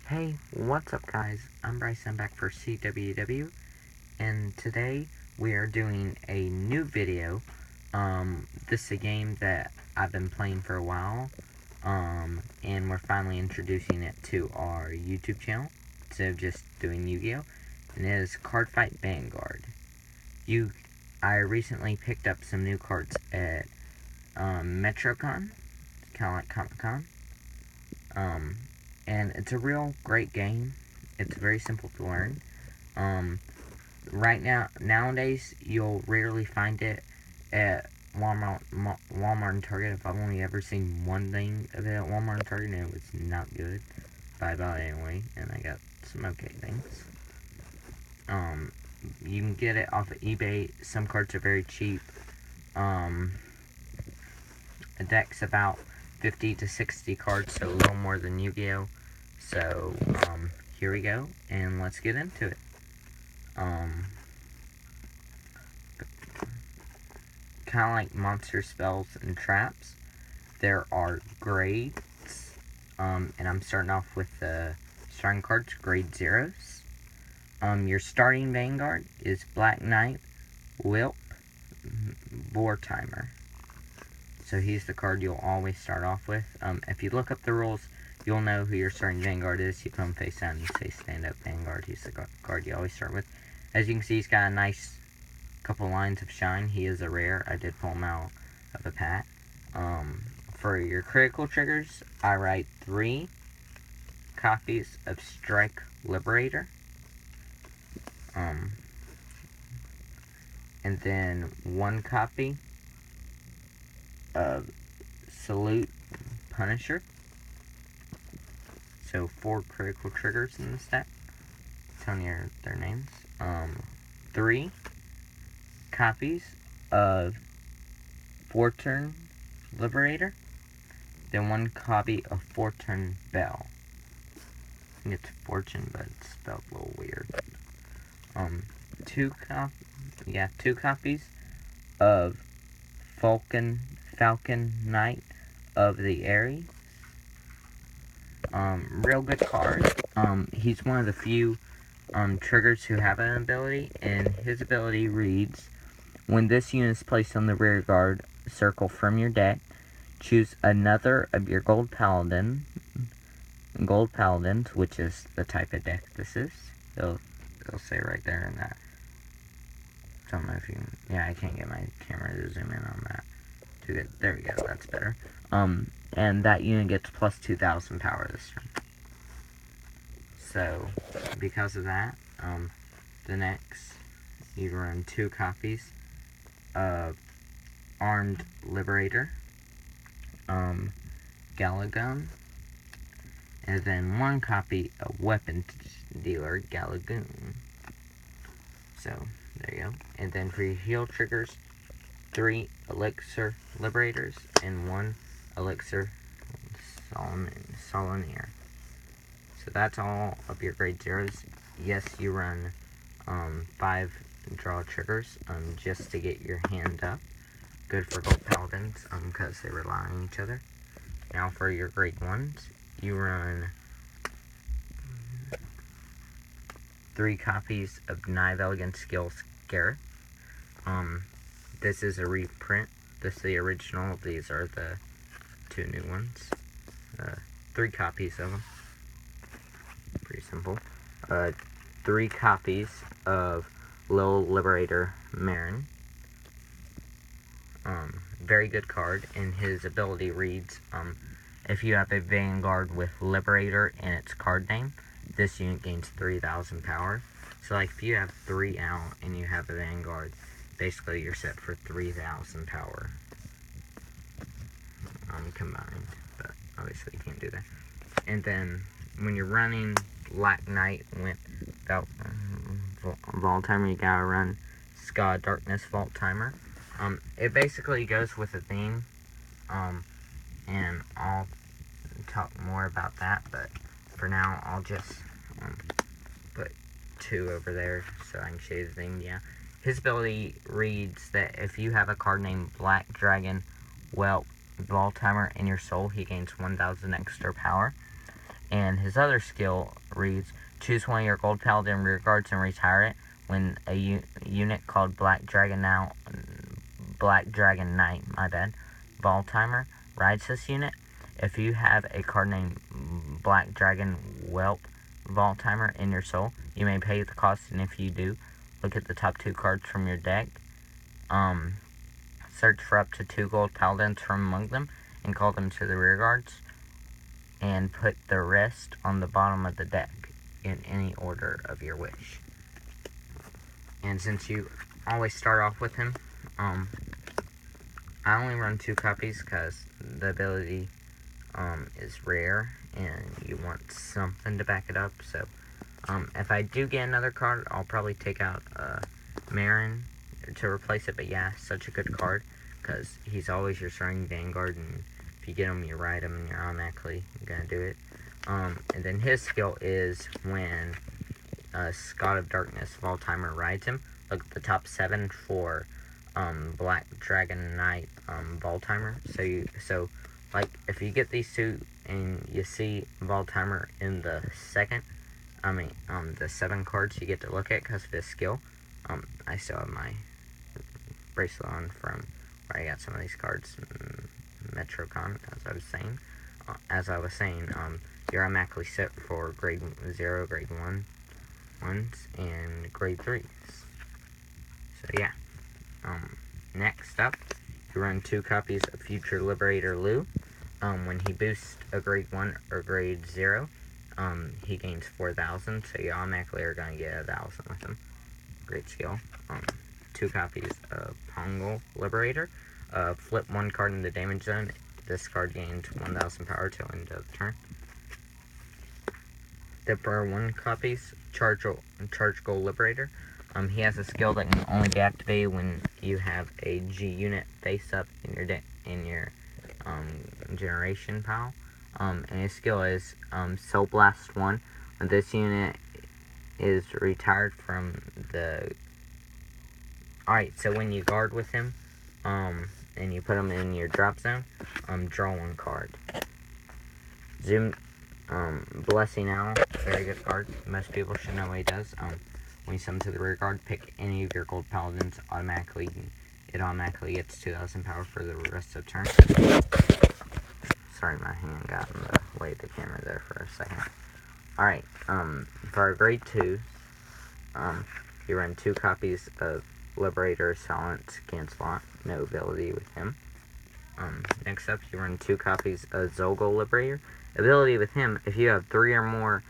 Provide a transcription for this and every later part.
Hey, what's up guys? I'm Bryce, I'm back for CWW, and today we are doing a new video. This is a game that I've been playing for a while, and we're finally introducing it to our YouTube channel, instead of just doing Yu-Gi-Oh! And it is Card Fight Vanguard. I recently picked up some new cards at, MetroCon, kind of like Comic-Con. And it's a real great game. It's very simple to learn. Nowadays, you'll rarely find it at Walmart and Target. I've only ever seen one thing of it at Walmart and Target, and it was not good. But I bought it anyway, and I got some okay things. You can get it off of eBay. Some cards are very cheap. A deck's about 50 to 60 cards, so a little more than Yu-Gi-Oh! So, here we go, and let's get into it. Kind of like monster spells and traps, there are grades, and I'm starting off with the starting cards, grade zeros. Your starting vanguard is Black Knight, Whelp, Wartimer. So he's the card you'll always start off with. If you look up the rules, you'll know who your starting vanguard is. You put him face down and you say stand up vanguard. He's the card you always start with. As you can see, he's got a nice couple lines of shine. He is a rare. I did pull him out of a pack. For your critical triggers, I write 3 copies of Strike Liberator. And then 1 copy of Salute Punisher. So 4 critical triggers in this deck. Telling you their names. 3 copies of Fortune Liberator. Then 1 copy of Fortune Bell. I think it's Fortune, but it's spelled a little weird. 2 copies of Falcon Knight of the Aries. Real good card. He's one of the few triggers who have an ability, and his ability reads: when this unit is placed on the rear guard circle from your deck, choose another of your gold paladins, which is the type of deck this is. They'll say right there in that. Don't know if you can, yeah, I can't get my camera to zoom in on that. Too good. There we go, that's better. And that unit gets plus 2,000 power this turn. So, because of that, the next, you run 2 copies of Armed Liberator, Galagun, and then 1 copy of Weapon Dealer, Galagoon. So, there you go. And then for your heal triggers, 3 Elixir Liberators and 1 Elixir Solanaire. So that's all of your grade zeros. Yes, you run 5 draw triggers just to get your hand up. Good for gold paladins because they rely on each other. Now for your grade 1s, you run 3 copies of Knive Elegant Skills Gareth. This is a reprint. This is the original. These are the 2 new ones. 3 copies of them. Pretty simple. 3 copies of Lil Liberator Marin. Very good card, and his ability reads, if you have a Vanguard with Liberator in its card name, this unit gains 3,000 power. So, like, if you have 3 out and you have a Vanguard, basically you're set for 3,000 power. Combined, but obviously you can't do that. And then, when you're running Black Knight with Vault Timer, you gotta run Ska Darkness Vault Timer. It basically goes with a theme, and I'll talk more about that, but for now, I'll just put 2 over there so I can show you the theme. Yeah, his ability reads that if you have a card named Black Dragon Whelp Vault Timer in your soul, he gains 1,000 extra power. And his other skill reads, choose one of your gold paladin rear guards and retire it when a unit called Black Dragon Knight, Vol Timer, rides this unit. If you have a card named Black Dragon Whelp Vol Timer in your soul, you may pay the cost, and if you do, look at the top 2 cards from your deck. Search for up to 2 gold paladins from among them, and call them to the rear guards, and put the rest on the bottom of the deck in any order of your wish. And since you always start off with him, I only run 2 copies because the ability is rare and you want something to back it up. So if I do get another card, I'll probably take out Marin to replace it. But yeah, such a good card because he's always your starting vanguard, and if you get him, you ride him and you're automatically gonna do it. And then his skill is when Scott of Darkness Vol Timer rides him. Look at the top 7 for Black Dragon Knight Vol Timer. So like if you get these 2 and you see Vol Timer in the the 7 cards you get to look at because of his skill. I still have my bracelet on from where I got some of these cards. MetroCon, as I was saying, you're automatically set for grade 0, grade 1, and grade 3s. So yeah. Next up, you run 2 copies of Future Liberator Lou. When he boosts a grade 1 or grade 0, he gains 4,000, so you automatically are going to get 1,000 with him. Great skill. 2 copies of Pongal Liberator. Flip 1 card in the damage zone. This card gains 1,000 power till end of the turn. Dipper 1 copies. Charge Gold Liberator. He has a skill that can only be activated when you have a G unit face up in your generation pile. And his skill is Soul Blast 1. When this unit is retired from the... Alright, so when you guard with him, and you put him in your drop zone, draw 1 card. Blessing Owl, very good card. Most people should know what he does. When you summon to the rear guard, pick any of your gold paladins automatically. It automatically gets 2,000 power for the rest of the turn. Sorry, my hand got in the way of the camera there for a second. Alright, for our grade 2s, you run 2 copies of Liberator Silence Cancelot, no ability with him. Next up, you run 2 copies of Zolgo Liberator. Ability with him, if you have 3 or more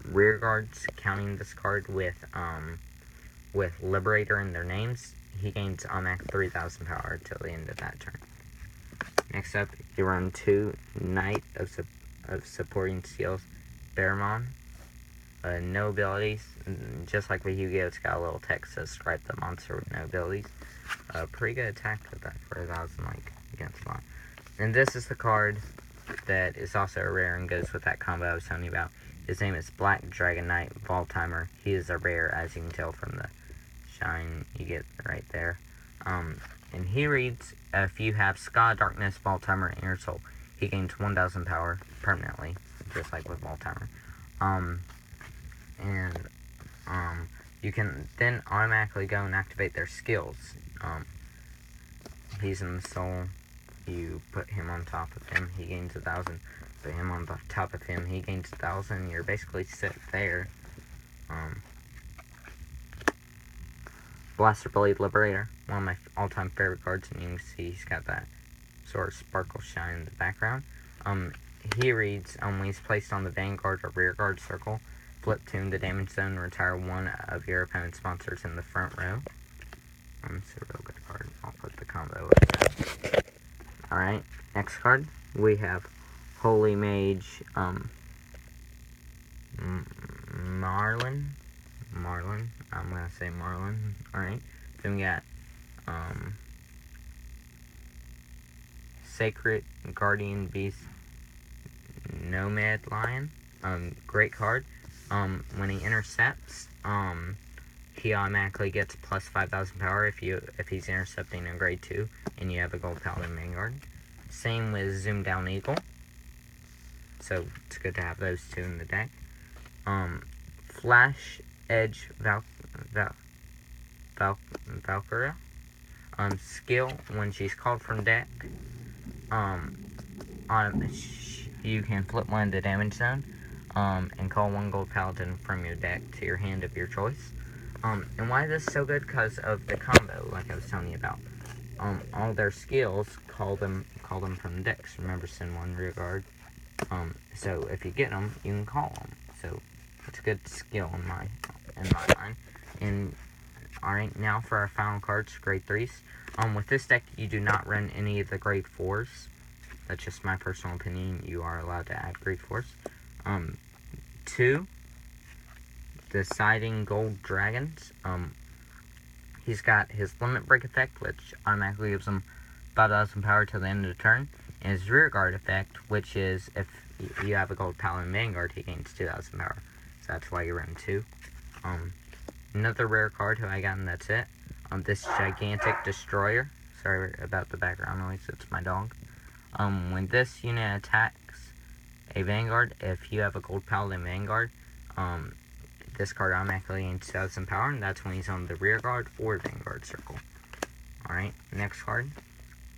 rear guards, counting this card with Liberator in their names, he gains automatic 3,000 power till the end of that turn. Next up, you run 2 Knight of Supporting Seals Baramon. No abilities, just like with Yu-Gi-Oh! It's got a little text that describes the monster with no abilities. Pretty good attack with that for 1,000, like, against a lot. And this is the card that is also rare and goes with that combo I was telling you about. His name is Black Dragon Knight Vol Timer. He is a rare, as you can tell from the shine you get right there. And he reads, if you have Scott of Darkness Vol Timer in your soul, he gains 1,000 power permanently, just like with Vol Timer. You can then automatically go and activate their skills. He's in the soul. You put him on top of him, he gains 1,000. Put him on the top of him, he gains 1,000. You're basically set there. Blaster Blade Liberator, one of my all-time favorite cards, and you can see he's got that sort of sparkle shine in the background. He reads, when he's placed on the vanguard or rear guard circle, flip 2 in the damage zone, retire 1 of your opponent's monsters in the front row. It's a real good card. I'll put the combo with that. Alright, next card, we have Holy Mage, Marlin, I'm gonna say Marlin. Alright, then we got, Sacred Guardian Beast, Nomad Lion, great card. When he intercepts, he automatically gets plus 5,000 power if he's intercepting a grade 2 and you have a gold paladin vanguard. Same with Zoom Down Eagle. so it's good to have those two in the deck. Flash Edge Valkyria. Skill, when she's called from deck, you can flip one to damage zone, and call one gold paladin from your deck to your hand of your choice. And why this is so good? Because of the combo, like I was telling you about. All their skills call them from decks. Remember, send one rear guard. So if you get them, you can call them. So it's a good skill in my mind. And alright, now for our final cards, grade 3s. With this deck, you do not run any of the grade 4s. That's just my personal opinion. You are allowed to add grade 4s. 2, Deciding Gold Dragons. He's got his limit break effect, which automatically gives him 5,000 power till the end of the turn. And his rear guard effect, which is if you have a gold paladin vanguard, he gains 2,000 power. So that's why you run 2. Another rare card who I got, and that's it. This gigantic destroyer. Sorry about the background noise, it's my dog. When this unit attacks a vanguard, if you have a gold paladin vanguard, this card automatically gains 2,000 power, and that's when he's on the rear guard or vanguard circle. Alright, next card.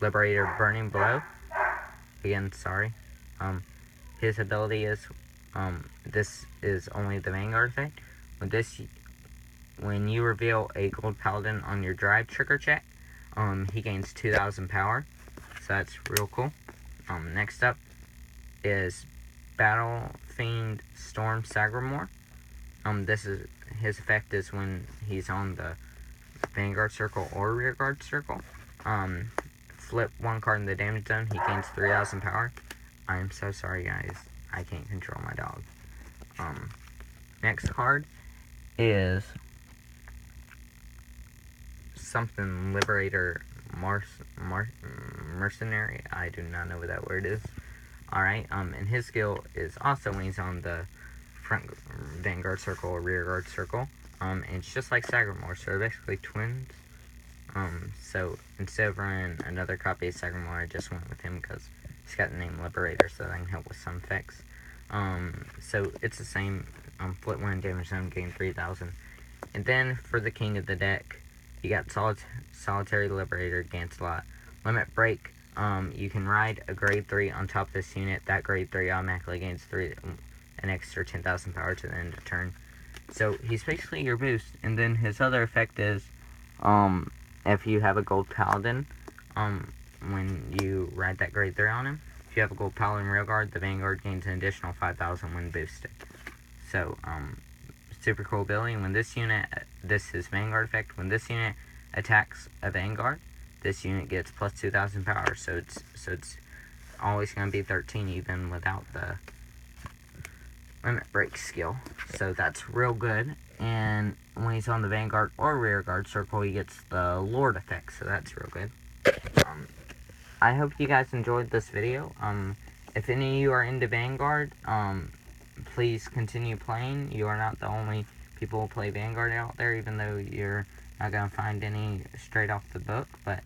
Liberator Burning Blow. Again, sorry. His ability is, this is only the vanguard effect. When you reveal a gold paladin on your drive trigger check, he gains 2,000 power. So that's real cool. Next up is Battle Fiend Storm Sagramore. His effect is when he's on the vanguard circle or rear guard circle. Flip one card in the damage zone, he gains 3,000 power. I'm so sorry, guys. I can't control my dog. Next card is something Liberator Mercenary. I do not know what that word is. Alright, and his skill is also when he's on the front vanguard circle or rear guard circle. And it's just like Sagramore, so they're basically twins. So instead of running another copy of Sagramore, I just went with him because he's got the name Liberator, so that can help with some effects. So it's the same. Flip one damage zone, gain 3,000. And then for the king of the deck, you got Solitary Liberator, Gancelot. Limit Break. You can ride a grade 3 on top of this unit. That grade 3 automatically gains an extra 10,000 power to the end of turn. So he's basically your boost. And then his other effect is, if you have a gold paladin, when you ride that grade 3 on him, if you have a gold paladin rear guard, the vanguard gains an additional 5,000 when boosted. So, super cool ability. When this is his vanguard effect. When this unit attacks a vanguard, this unit gets plus 2,000 power. So it's always going to be 13 even without the limit break skill. So that's real good. And when he's on the vanguard or rear guard circle, he gets the Lord effect. So that's real good. I hope you guys enjoyed this video. If any of you are into Vanguard, please continue playing. You are not the only people who play Vanguard out there, even though you're not going to find any straight off the book. But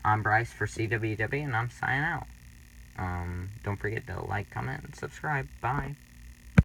I'm Bryce for CWW, and I'm signing out. Don't forget to like, comment, and subscribe. Bye.